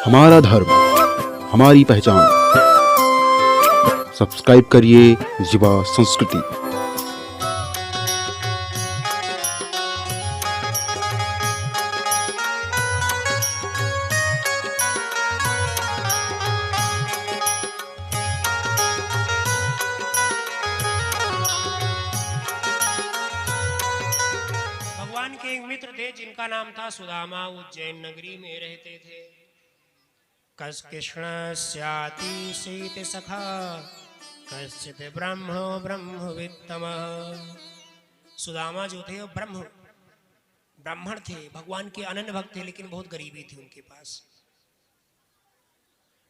हमारा धर्म, हमारी पहचान। सब्सक्राइब करिए युवा संस्कृति। भगवान के एक मित्र थे जिनका नाम था सुदामा। उज्जैन नगरी में रहते थे। कृष्णस्यातिशीत सखा कश्चित ब्रह्मो ब्रह्मवित्तमः। सुदामा जो थे वो ब्राह्मण थे, भगवान के अनन्य भक्त थे, लेकिन बहुत गरीबी थी उनके पास।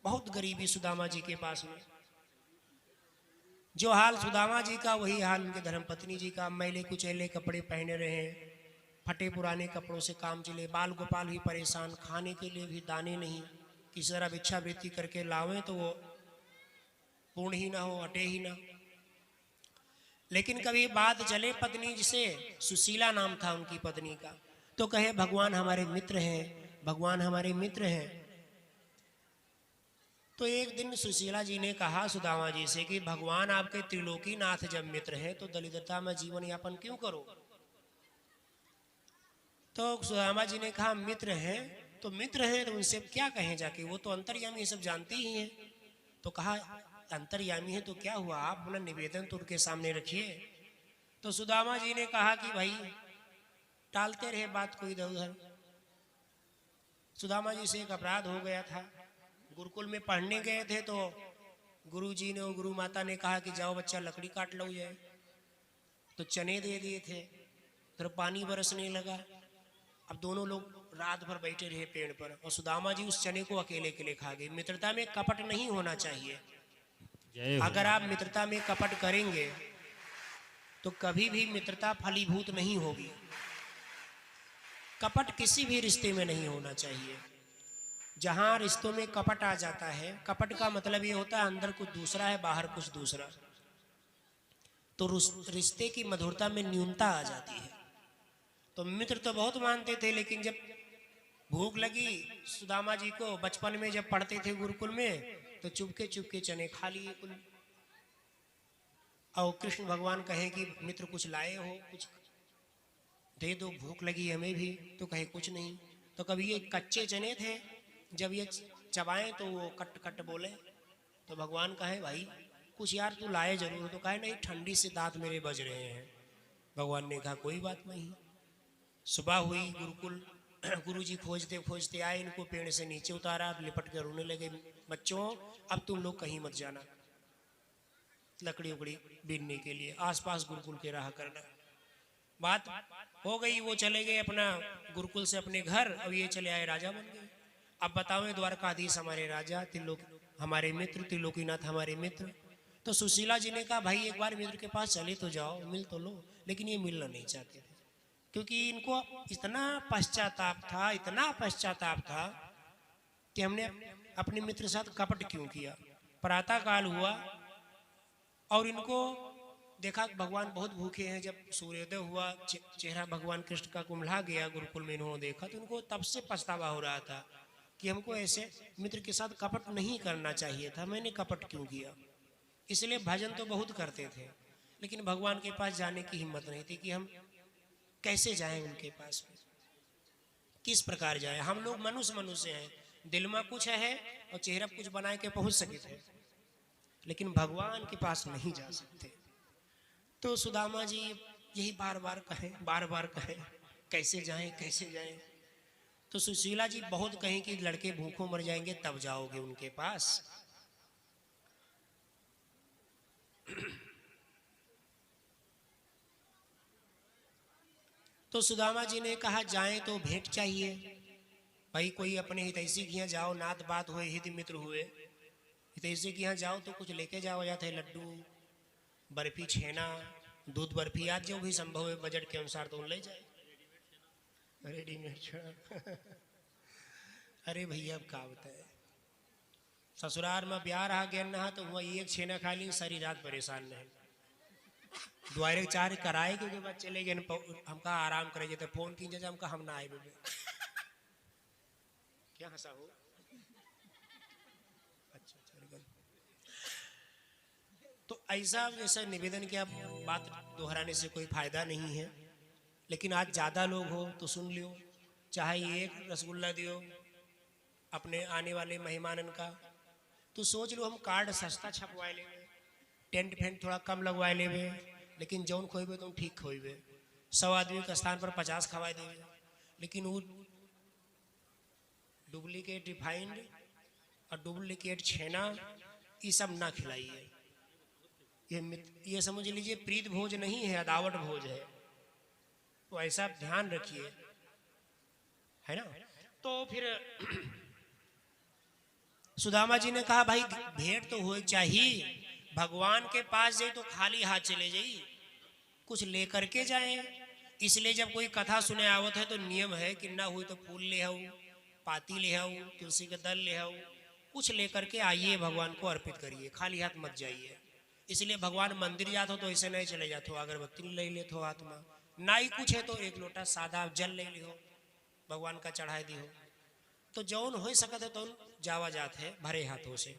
बहुत गरीबी सुदामा जी के पास में। जो हाल सुदामा जी का वही हाल उनके धर्मपत्नी जी का। मैले कुचैले कपड़े पहने रहे, फटे पुराने कपड़ों से काम चले। बाल गोपाल भी परेशान, खाने के लिए भी दाने नहीं। किसी तरह भिक्षावृत्ति करके लावें तो वो पूर्ण ही ना हो, अटे ही ना। लेकिन कभी बात चले पत्नी से, सुशीला नाम था उनकी पत्नी का, तो कहे भगवान हमारे मित्र हैं, भगवान हमारे मित्र हैं। तो एक दिन सुशीला जी ने कहा सुदामा जी से कि भगवान आपके त्रिलोकी नाथ जब मित्र हैं तो दरिद्रता में जीवन यापन क्यों करो। तो सुदामा जी ने कहा मित्र हैं तो मित्र हैं, तो उनसे क्या कहें जाके, वो तो अंतर्यामी सब जानते ही हैं। तो कहा अंतर्यामी है तो क्या हुआ, आप अपना निवेदन तो उनके सामने रखिए। तो सुदामा जी ने कहा कि भाई टालते रहे बात को इधर उधर। सुदामा जी से एक अपराध हो गया था। गुरुकुल में पढ़ने गए थे तो गुरुजी ने और गुरु माता ने कहा कि जाओ बच्चा लकड़ी काट लो जाए। तो चने दे दिए थे, फिर पानी बरसने लगा। अब दोनों लोग रात भर बैठे रहे पेड़ पर और सुदामा जी उस चने को अकेले के लिए खा गए। मित्रता में कपट नहीं होना चाहिए। अगर आप मित्रता में कपट करेंगे तो कभी भी मित्रता फलीभूत नहीं होगी। कपट किसी भी रिश्ते में नहीं होना चाहिए। जहां रिश्तों में कपट आ जाता है, कपट का मतलब ये होता है अंदर कुछ दूसरा है बाहर कुछ दूसरा, तो रिश्ते की मधुरता में न्यूनता आ जाती है। तो मित्र तो बहुत मानते थे, लेकिन जब भूख लगी सुदामा जी को, बचपन में जब पढ़ते थे गुरुकुल में, तो चुपके चुपके चने खा लिए कुल। और कृष्ण भगवान कहे कि मित्र कुछ लाए हो, कुछ दे दो, भूख लगी हमें भी। तो कहे कुछ नहीं। तो कभी ये कच्चे चने थे, जब ये चबाएं तो वो कट कट बोले। तो भगवान कहे भाई कुछ यार तू लाए जरूर। तो कहे नहीं, ठंडी से दांत मेरे बज रहे हैं। भगवान ने कहा कोई बात नहीं। सुबह हुई, गुरुकुल गुरुजी खोजते खोजते आए, इनको पेड़ से नीचे उतारा, लिपट कर रोने लगे। बच्चों अब तुम लोग कहीं मत जाना लकड़ी उकड़ी बीनने के लिए, आसपास गुरुकुल के रहा करना। बात हो गई, वो चले गए अपना गुरुकुल से अपने घर, और ये चले आए राजा बन गए। अब बताओ द्वारकाधीश हमारे राजा, त्रिलोक हमारे मित्र, त्रिलोकीनाथ हमारे मित्र। तो सुशीला जी ने कहा भाई एक बार मित्र के पास चले तो जाओ, मिल तो लो। लेकिन ये मिलना नहीं चाहते थे, क्योंकि इनको इतना पश्चाताप था, इतना पश्चाताप था कि हमने अपने मित्र के साथ कपट क्यों किया। प्रातः काल हुआ और इनको देखा भगवान बहुत भूखे हैं। जब सूर्योदय हुआ, चेहरा भगवान कृष्ण का कुम्हला गया, गुरुकुल में इन्होंने देखा, तो इनको तब से पछतावा हो रहा था कि हमको ऐसे मित्र के साथ कपट नहीं करना चाहिए था, मैंने कपट क्यों किया। इसलिए भजन तो बहुत करते थे, लेकिन भगवान के पास जाने की हिम्मत नहीं थी कि हम कैसे जाएं उनके पास में, किस प्रकार जाएं। हम लोग मनुष्य हैं, दिल में कुछ है और चेहरा कुछ बना के पहुंच सके थे, लेकिन भगवान के पास नहीं जा सकते। तो सुदामा जी यही बार बार कहें कैसे जाएं कैसे जाएं। तो सुशीला जी बहुत कहें कि लड़के भूखों मर जाएंगे तब जाओगे उनके पास। तो सुदामा जी ने कहा जाएं तो भेंट चाहिए भाई, कोई अपने हितैषी के यहाँ जाओ, नात बात हुए, हित मित्र हुए, हितैषी के यहाँ जाओ तो कुछ लेके जाओ जाते, लड्डू बर्फी छेना दूध बर्फी आज जो भी संभव है बजट के अनुसार तो ले जाए। रेडीमेड छेना अरे भैया अब का बताए, ससुराल में ब्याह रहा गया नहा तो हुआ एक छेना खा ली, सारी रात परेशान नहीं। द्वारे चार कराए के बाद चले गए, हमका आराम करे जाते, फोन की हमका हम ना आए बेबे। क्या हंसा हो तो ऐसा जैसा निवेदन किया, बात दोहराने से कोई फायदा नहीं है, लेकिन आज ज्यादा लोग हो तो सुन लियो, चाहे एक रसगुल्ला दियो अपने आने वाले मेहमानन का, तो सोच लो हम कार्ड सस्ता छपवाए लेवे, टेंट फेंट थोड़ा कम लगवाए लेवे, लेकिन जौन खोइबे तुम ठीक खोइबे, 100 आदमी के स्थान पर 50 खवाए देवे, लेकिन वो डुप्लीकेट रिफाइंड और डुप्लीकेट छेना ये सब ना खिलाइए। ये समझ लीजिए प्रीत भोज नहीं है, अदावट भोज है, तो ऐसा ध्यान रखिए, है ना। तो फिर सुदामा जी ने कहा भाई भेंट तो हो चाहिए, भगवान के पास जाए तो खाली हाथ चले जाइए, कुछ लेकर के जाए। इसलिए जब कोई कथा सुने आवत है तो नियम है कि ना हुई तो फूल ले आओ, पाती ले आओ, तुलसी का दल ले आओ, कुछ लेकर के आइए, भगवान को अर्पित करिए, खाली हाथ मत जाइए। इसलिए भगवान मंदिर जाते हो तो ऐसे नहीं चले जाते हो, अगरबत्ती ले लेते हो हाथ में, ना ही कुछ है तो एक लोटा सादा जल ले लियो, भगवान का चढ़ाई दी हो, तो जौन हो सकत है तो जावा जात है भरे हाथों से।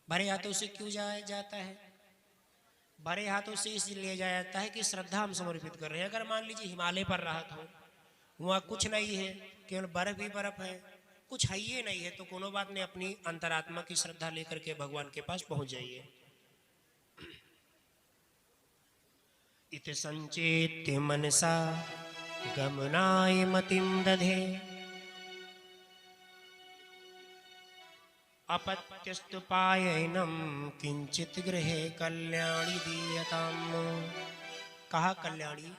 भरे हाथों से क्यों जाया जाता है? भरे हाथों से इसलिए जाया जाता है कि श्रद्धा हम समर्पित कर रहे हैं। अगर मान लीजिए हिमालय पर राहत हो, वहाँ कुछ नहीं है, केवल बर्फ ही बर्फ है, कुछ है ही नहीं है, तो कोनो बात नहीं, अपनी अंतरात्मा की श्रद्धा लेकर के भगवान के पास पहुंच जाइए। इत संचेत्य मनसा गमनाय मतिं दधे, अपत्यस्तु पायनम किंचित गृहे कल्याणी दीयताम। कहा कल्याणी,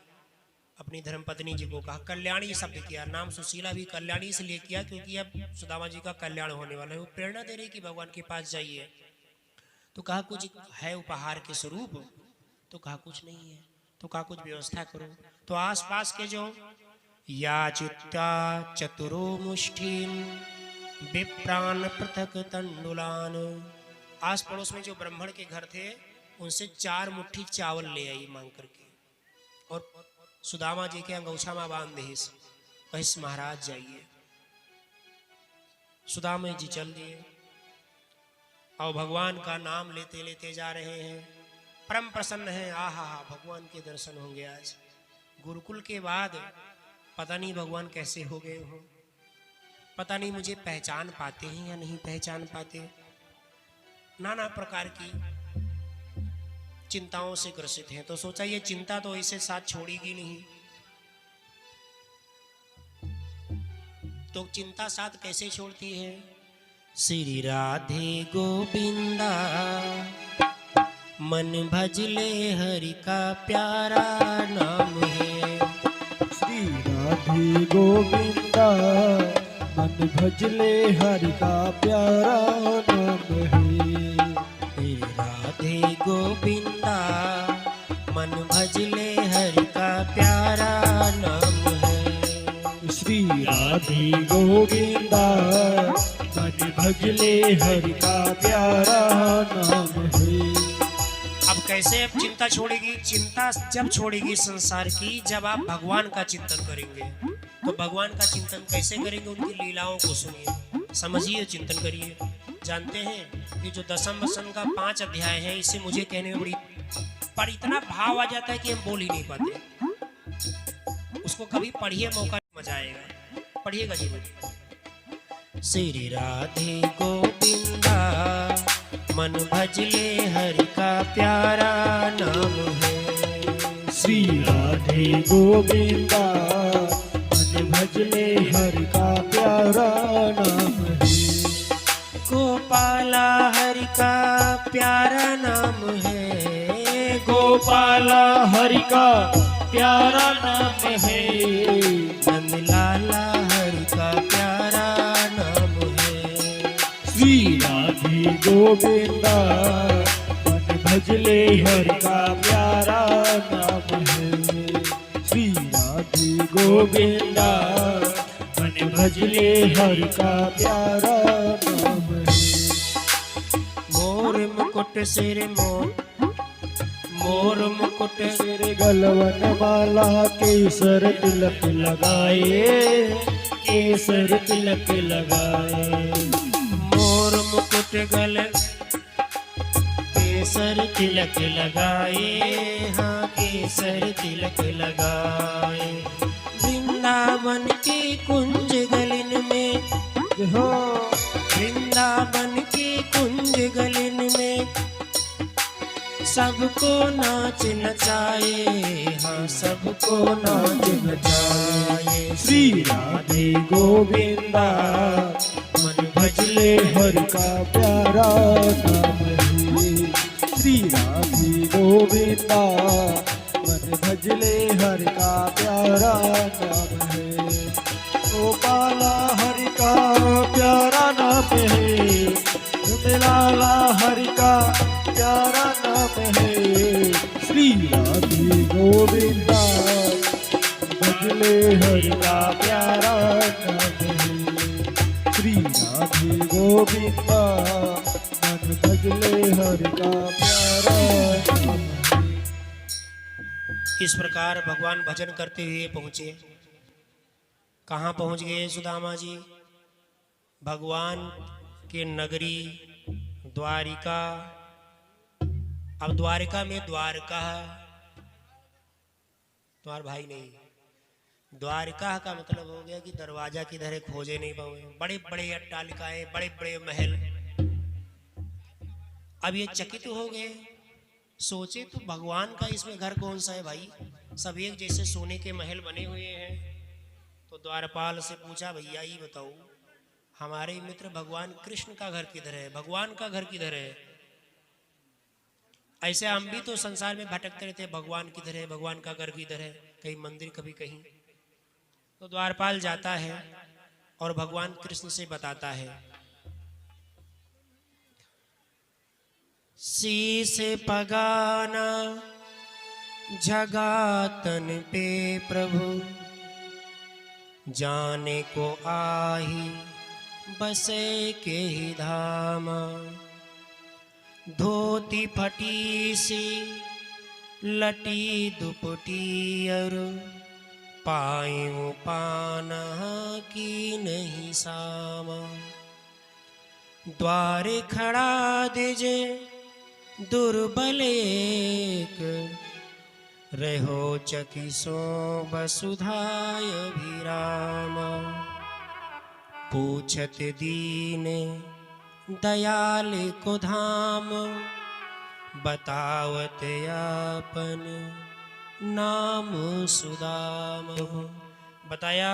अपनी धर्मपत्नी जी को कहा, कल्याणी शब्द किया, नाम सुशीला भी कल्याणी इसलिए किया क्योंकि अब सुदामा जी का कल्याण होने वाला है, वो प्रेरणा दे रही कि भगवान के पास जाइए। तो कहा कुछ है उपहार के स्वरूप? तो कहा कुछ नहीं है। तो कहा कुछ व्यवस्था करो। तो आसपास के जो याचित्या चतुरो मुष्ठीन विप्रान पृथक तंडुलान, आस पड़ोस में जो ब्राह्मण के घर थे उनसे 4 मुट्ठी चावल ले आई मांग करके, और सुदामा जी के अंगूछा में बांध दे, कहिस महाराज जाइए। सुदामा जी चल दिए और भगवान का नाम लेते लेते जा रहे हैं, परम प्रसन्न है। आहा हा, भगवान के दर्शन होंगे आज। गुरुकुल के बाद पता नहीं भगवान कैसे हो गए हो, पता नहीं मुझे पहचान पाते हैं या नहीं पहचान पाते। नाना प्रकार की चिंताओं से ग्रसित हैं, तो सोचा ये चिंता तो इसे साथ छोड़ेगी नहीं, तो चिंता साथ कैसे छोड़ती है? श्री राधे गोविंदा मन भजले हरि का प्यारा नाम है। श्री राधे गोविंदा मन भजले हरि का प्यारा नाम है। श्री राधे गोविंदा मन भजले हरि का प्यारा नाम है। श्री राधे गोविंदा मन भजले हरि का प्यारा नाम है। अब कैसे अब चिंता छोड़ेगी? चिंता जब छोड़ेगी संसार की, जब आप भगवान का चिंतन करेंगे। तो भगवान का चिंतन कैसे करेंगे? उनकी लीलाओं को सुनिए, समझिए, चिंतन करिए। जानते हैं कि जो दशम वसन का 5 अध्याय है, इसे मुझे कहने में पर इतना भाव आ जाता है कि हम बोल ही नहीं पाते। उसको कभी पढ़िए, मौका मजा आएगा, पढ़िएगा जरूर। श्री राधे गोविंदा मन भजले हरि का प्यारा नाम है। श्री राधे गोविंदा मन भजले हरि का प्यारा नाम है। गोपाला हरि का प्यारा नाम है। गोपाला हरि का प्यारा नाम है। नंदलाला हरि का प्यारा नाम है। श्री राधे गोविंदा मन भजले हरि का प्यारा नाम है। श्री राधे गोविंदा मन भजले हरि का प्यारा नाम है। मोर मुकुट सिर मोर मुकुट सिर गलवन माला केसर तिलक लगाए। केसर तिलक लगाए। मोर मुकुट गल केसर तिलक लगाए, हाँ केसर तिलक लगाए। वृंदावन के कुंज गलिन में हो वृंदावन के कुंज गलिन में सबको नाच नचाए, हाँ सबको नाच नचाए। श्री राधे गोविंदा मन भजले हरि का प्यारा नाम है। श्री राधे गोविंदा मन भजले हरि का प्यारा नाम है। गोपाला हरि का प्यारा नाम है। लाला हरि का प्यारा नाम है। श्री राधे गोविंदा भजले हरि का प्यारा नाम है। श्री राधे गोविंदा मन भजले हरि का प्यारा नाम है। इस प्रकार भगवान भजन करते हुए पहुंचे। कहाँ पहुंच गए सुदामा जी? भगवान के नगरी द्वारिका। अब द्वारिका में द्वारका, तुम्हार भाई नहीं, द्वारिका का मतलब हो गया कि दरवाजा किधर है खोजे नहीं पाए। बड़े बड़े अट्टालिकाएं, बड़े बड़े महल। अब ये चकित हो गए, सोचे तो भगवान का इसमें घर कौन सा है भाई? सब एक जैसे सोने के महल बने हुए हैं। तो द्वारपाल से पूछा, भैया ये बताओ हमारे मित्र भगवान कृष्ण का घर किधर है? भगवान का घर किधर है? ऐसे हम भी तो संसार में भटकते रहते हैं, भगवान किधर है, भगवान का घर किधर है, कहीं मंदिर कभी कहीं। तो द्वारपाल जाता है और भगवान कृष्ण से बताता है। शीस पगाना जगातन पे प्रभु, जाने को आही बसे के ही धाम। धोती फटी सी लटी दुपटी और पायूं पान की नहीं सामा। द्वारे खड़ा दिजे दुर्बल एक, रहो चकिसो वसुधाय अभिराम। पूछत दीन दयाल को धाम, बतावत आपन नाम सुदाम। बताया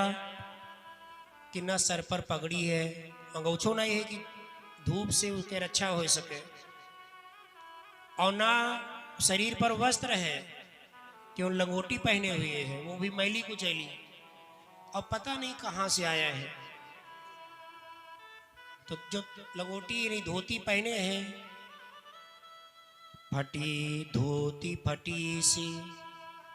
कि न सर पर पगड़ी है, अंगूछो नहीं है कि धूप से उसके रक्षा हो सके, और ना शरीर पर वस्त्र है क्यों लंगोटी पहने हुए है, वो भी मैली कुचैली, और पता नहीं कहाँ से आया है। तो जो लंगोटी नहीं धोती पहने हैं, फटी धोती फटी सी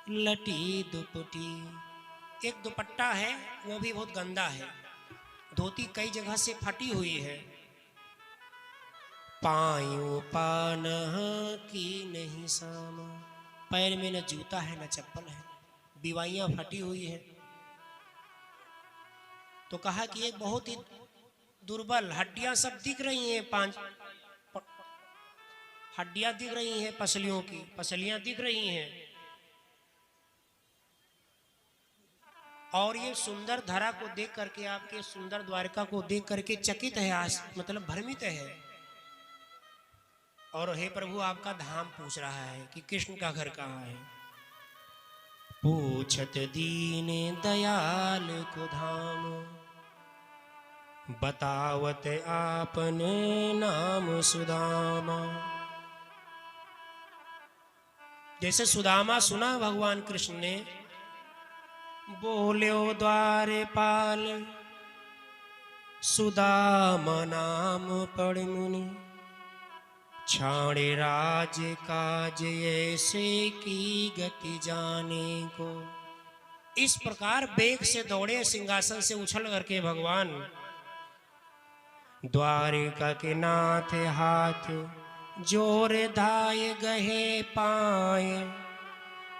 लटी दुपटी। एक दुपट्टा है वो भी बहुत गंदा है, धोती कई जगह से फटी हुई है। पायूं पान की नहीं सामा, पैर में न जूता है न चप्पल है, बिवाइयां फटी हुई है। तो कहा कि एक बहुत ही दुर्बल, हड्डियां सब दिख रही हैं, 5 हड्डियां दिख रही हैं, पसलियों की पसलियां दिख रही हैं, और ये सुंदर धरा को देख करके, आपके सुंदर द्वारका को देख करके चकित है, आज मतलब भ्रमित है। और हे प्रभु आपका धाम पूछ रहा है कि कृष्ण का घर कहाँ है। पूछत दीन दयाल को धाम, बतावत आपन नाम सुदामा। जैसे सुदामा सुना भगवान कृष्ण ने, बोल्यो द्वारपाल सुदामा नाम पढ़ मुनि, छाड़े राज काज ऐसे की गति जाने को। इस प्रकार वेग से दौड़े, सिंहासन से उछल करके भगवान द्वारिका के नाथ हाथ जोर धाय गहे पाए,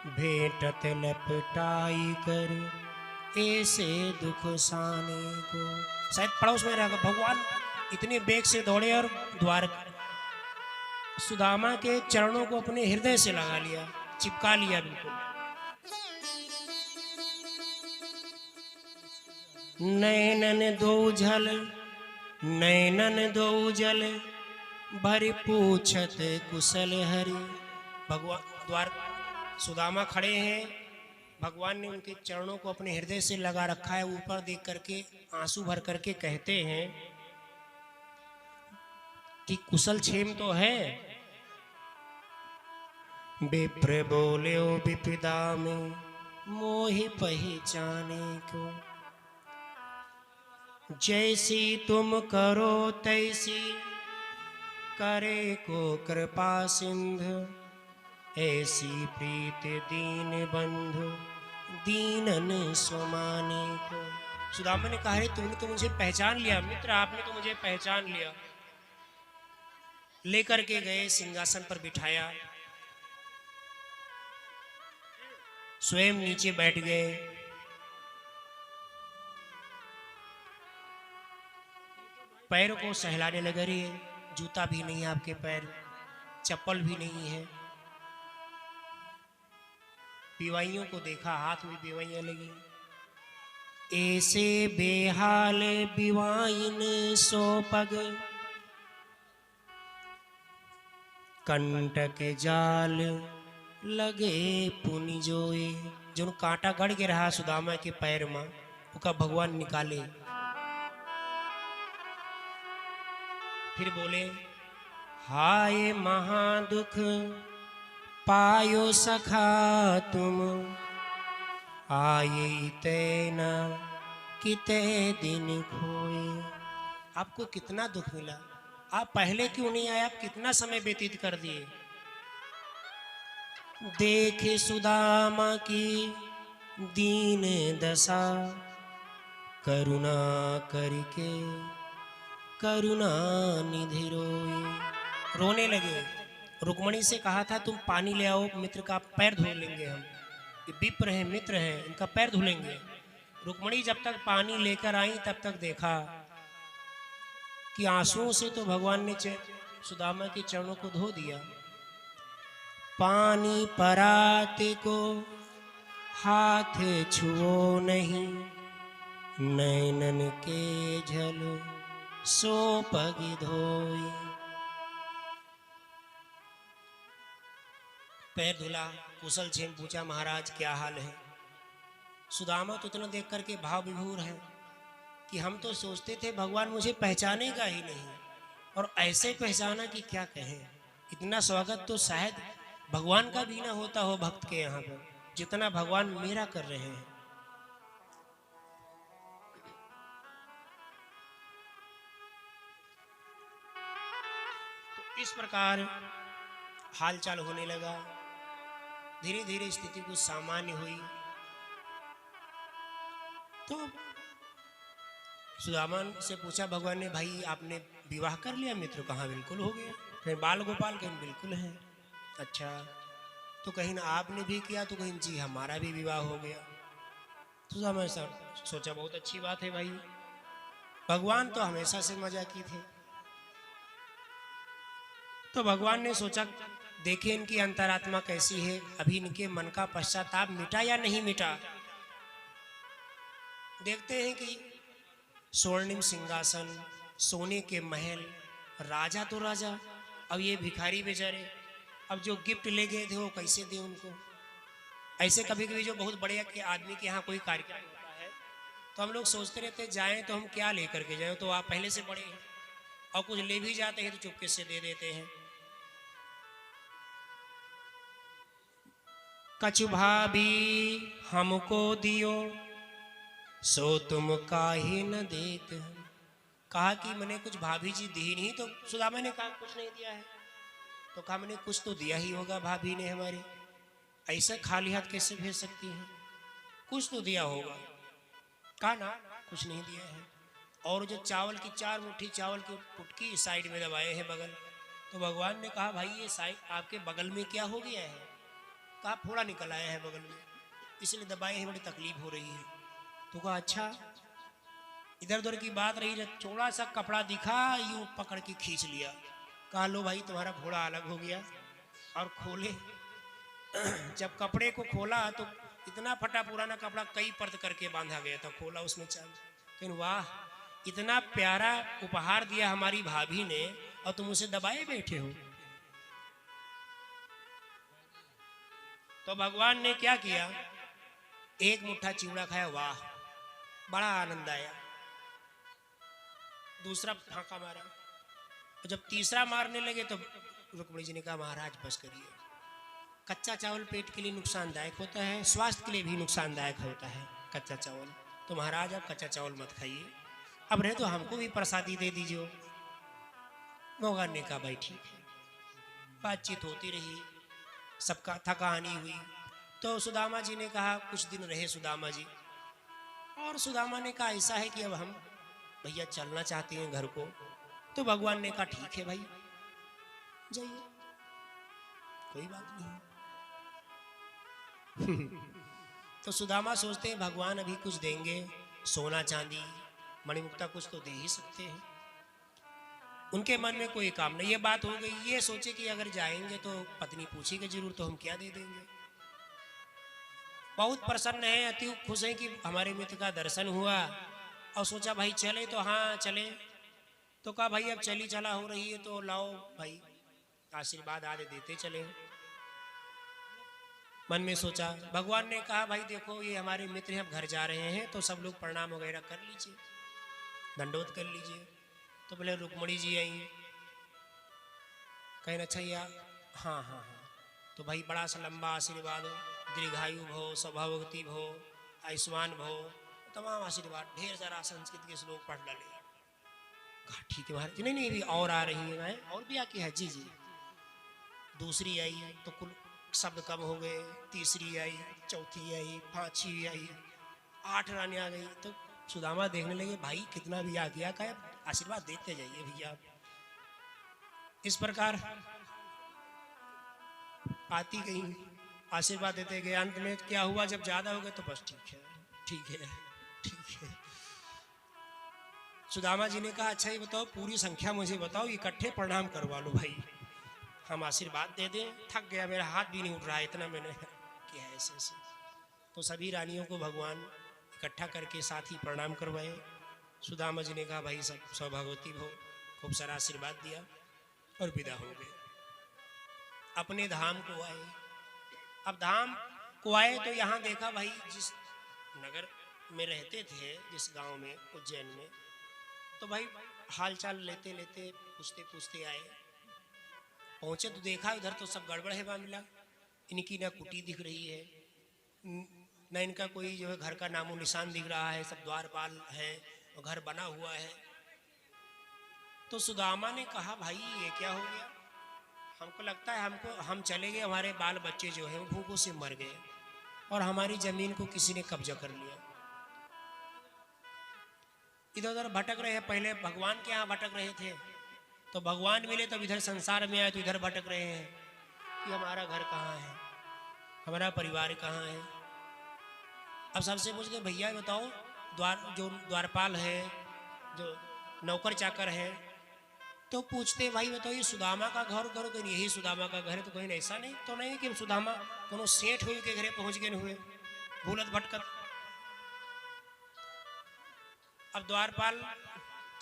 भेटत लपटाई कर ऐसे दुख साने को। शायद पड़ोस में रहेगा भगवान इतने बेग से दौड़े और द्वार सुदामा के चरणों को अपने हृदय से लगा लिया, चिपका लिया बिल्कुल। नैनन दो झल, नैनन दो जल, भर पूछत कुशल हरि। भगवान द्वार सुदामा खड़े हैं, भगवान ने उनके चरणों को अपने हृदय से लगा रखा है। ऊपर देख करके आंसू भर करके कहते हैं कि कुशल क्षेम तो है। विप्र बोल्यो विपदा में, मोहि पहचाने को। जैसी तुम करो तैसी, करे को कृपा सिंधु। ऐसी प्रीत दीन बंधु, दीनन स्वमाने को। सुदामा ने कहा रे तुमने तो मुझे पहचान लिया मित्र, आपने तो मुझे पहचान लिया। लेकर के गए, सिंहासन पर बिठाया, स्वयं नीचे बैठ गए। पैर को सहलाने लगे। रे जूता भी नहीं है आपके पैर, चप्पल भी नहीं है। बेवाइयों को देखा, हाथ में बेवाइयां लगी। ऐसे बेहाल बिवाइन सो पग, कंटक जाल लगे पुनि जोए। जो कांटा गड़ के रहा सुदामा के पैर में, उसका भगवान निकाले। फिर बोले हाय महादुख पायो सखा तुम, आये तेना किते दिन खोए। आपको कितना दुख मिला, आप पहले क्यों नहीं आए, आप कितना समय व्यतीत कर दिए। देखे सुदामा की दीन दशा, करुणा करके करुणा निधि रोए। रोने लगे। रुक्मणी से कहा था तुम पानी ले आओ, मित्र का पैर धो लेंगे हम, ये विप्र हैं मित्र हैं, इनका पैर धुलेंगे। रुक्मणी जब तक पानी लेकर आई तब तक देखा कि आंसुओं से तो भगवान ने सुदामा के चरणों को धो दिया। पानी पराते को हाथ छुओ नहीं, नैनन के झल सो पग धोए। पैर धुला, कुशल क्षेम पूछा महाराज क्या हाल है। सुदामा तो इतना देख करके भाव विभोर है कि हम तो सोचते थे भगवान मुझे पहचानेगा ही नहीं, और ऐसे पहचाना कि क्या कहें। इतना स्वागत तो शायद भगवान का भी ना होता हो भक्त के यहाँ पर, जितना भगवान मेरा कर रहे हैं। तो इस प्रकार हालचाल होने लगा। धीरे धीरे स्थिति कुछ सामान्य हुई। तो सुदामा से पूछा भगवान ने, भाई आपने विवाह कर लिया मित्र? कहाँ बिल्कुल हो गया। कहीं बाल गोपाल, कहीं बिल्कुल है। अच्छा, तो कहीं ना आपने भी किया, तो कहीं जी हमारा भी विवाह हो गया। सुदामा ने सोचा बहुत अच्छी बात है भाई, भगवान तो हमेशा से मजाकी थे। तो भगवान ने सोचा देखे इनकी अंतरात्मा कैसी है, अभी इनके मन का पश्चाताप मिटा या नहीं मिटा। देखते हैं कि स्वर्णिम सिंहासन, सोने के महल, राजा तो राजा, अब ये भिखारी बेचारे, अब जो गिफ्ट ले गए थे वो कैसे दे उनको। ऐसे कभी कभी जो बहुत बड़े के आदमी के यहाँ कोई कार्यक्रम होता है तो हम लोग सोचते रहते जाएं तो हम क्या लेकर के जाएं, तो आप पहले से बड़े हैं, और कुछ ले भी जाते हैं तो चुपके से दे देते हैं। कछु भाभी हमको दियो, सो तुम काहे न देते हम। कहा कि मैंने कुछ भाभी जी दी नहीं, तो सुदामा ने कहा कुछ नहीं दिया है। तो कहा मैंने कुछ तो दिया ही होगा भाभी ने हमारी, ऐसे खाली हाथ कैसे भेज सकती है, कुछ तो दिया होगा। कहा ना कुछ नहीं दिया है। और जो चावल की 4 मुट्ठी चावल की पुटकी साइड में दबाए हैं बगल, तो भगवान ने कहा भाई ये साइड आपके बगल में क्या हो गया है। कहा फोड़ा निकल आया है बगल में, इसलिए दबाए हैं, बड़ी तकलीफ हो रही है। तो कहा अच्छा। इधर उधर की बात रही, जब थोड़ा सा कपड़ा दिखा यूं पकड़ के खींच लिया। कहा लो भाई तुम्हारा घोड़ा अलग हो गया। और खोले, जब कपड़े को खोला तो इतना फटा पुराना कपड़ा कई परत करके बांधा गया था। खोला उसमें चांद, लेकिन वाह इतना प्यारा उपहार दिया हमारी भाभी ने और तुम उसे दबाए बैठे हो। तो भगवान ने क्या किया, एक मुट्ठा चिवड़ा खाया, वाह बड़ा आनंद आया। दूसरा फांका मारा, और जब तीसरा मारने लगे तो रुक्मिणी जी ने कहा महाराज बस करिए, कच्चा चावल पेट के लिए नुकसानदायक होता है, स्वास्थ्य के लिए भी नुकसानदायक होता है कच्चा चावल। तो महाराज आप कच्चा चावल मत खाइए, अब रहे तो हमको भी प्रसादी दे दीजिए। भगवान ने कहा भाई ठीक है। बातचीत होती रही, सबका था कहानी हुई। तो सुदामा जी ने कहा कुछ दिन रहे सुदामा जी, और सुदामा ने कहा ऐसा है कि अब हम भैया चलना चाहते हैं घर को। तो भगवान ने कहा ठीक है भाई जाइए, कोई बात नहीं। तो सुदामा सोचते हैं भगवान अभी कुछ देंगे, सोना चांदी मणिमुक्ता कुछ तो दे ही सकते हैं। उनके मन में कोई काम नहीं, ये बात हो गई। ये सोचे कि अगर जाएंगे तो पत्नी पूछेगी जरूर, तो हम क्या दे देंगे। बहुत प्रसन्न है, अति खुश है कि हमारे मित्र का दर्शन हुआ। और सोचा भाई चले, तो हाँ चले। तो कहा भाई अब चली चला हो रही है तो लाओ भाई आशीर्वाद आदि देते चले। मन में सोचा, भगवान ने कहा भाई देखो ये हमारे मित्र हैं, अब घर जा रहे हैं तो सब लोग प्रणाम वगैरह कर लीजिए, दंडोत कर लीजिए। तो बोले रुक्मिणी जी आई, कहें अच्छा यार हाँ हाँ हाँ। तो भाई बड़ा सा लंबा आशीर्वाद हो, दीर्घायु भो, सौभाग्यवती भो, आयुष्मान भो, तमाम आशीर्वाद ढेर सारा संस्कृत के श्लोक पढ़ डाले। कहा ठीक है महाराज। नहीं नहीं अभी और आ रही है, और भी आके है जी जी। दूसरी आई तो कुल शब्द कम हो गए, तीसरी आई, चौथी आई, पांचवी आई, 8 रानी आ गई। तो सुदामा देखने लगे भाई कितना भी आ गया, का आशीर्वाद देते जाइए भैया। इस प्रकार आती गई, आशीर्वाद देते गए। अंत में क्या हुआ, जब ज्यादा हो गए तो बस ठीक है ठीक है ठीक है। सुदामा जी ने कहा अच्छा ये बताओ पूरी संख्या मुझे बताओ, इकट्ठे प्रणाम करवा लो भाई, हम आशीर्वाद दे दें। थक गया, मेरा हाथ भी नहीं उठ रहा है, इतना मैंने किया है ऐसे ऐसे। तो सभी रानियों को भगवान इकट्ठा करके साथ ही प्रणाम करवाए। सुदामा जी ने कहा भाई सब सौभाग्यवती हो, खूब सारा आशीर्वाद दिया और विदा हो गए। अपने धाम को आए। अब धाम को आए तो यहाँ देखा भाई जिस नगर में रहते थे, जिस गांव में उज्जैन में, तो भाई हालचाल लेते लेते पूछते पूछते आए। पहुंचे तो देखा इधर तो सब गड़बड़ है मामला। इनकी ना कुटी दिख रही है, न इनका कोई जो है घर का नामो निशान दिख रहा है, सब द्वारपाल है और घर बना हुआ है। तो सुदामा ने कहा भाई ये क्या हो गया, हमको लगता है हम चले गए, हमारे बाल बच्चे जो हैं भूखों से मर गए और हमारी जमीन को किसी ने कब्जा कर लिया। इधर उधर भटक रहे हैं, पहले भगवान के यहाँ भटक रहे थे, तो भगवान मिले तब इधर संसार में आए तो इधर भटक रहे हैं कि हमारा घर कहाँ है, हमारा परिवार कहाँ है। अब सबसे पूछते भैया बताओ, द्वारपाल है, जो नौकर चाकर है, तो पूछते भाई बताओ ये सुदामा का घर करो, कहीं यही सुदामा का घर है, तो कहीं ऐसा नहीं तो नहीं कि हम सुदामा कोनो सेठ हुए के घरे पहुंच गए हुए भूलत भटकत। अब द्वारपाल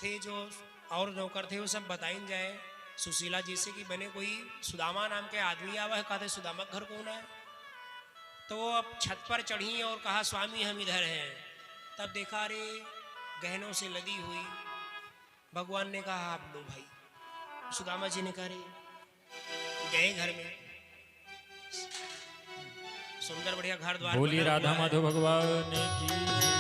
थे जो और नौकर थे वो सब बताइन जाए सुशीला जी से कि बने कोई सुदामा नाम के आदमी आवा है, कहते सुदामा घर कौन है। तो वो अब छत पर चढ़ी और कहा स्वामी हम इधर हैं। तब देखा रे गहनों से लदी हुई। भगवान ने कहा आप लो भाई। सुदामा जी ने कहा रे गए घर में, सुंदर बढ़िया घर द्वार, बोली राधा माधव भगवान की।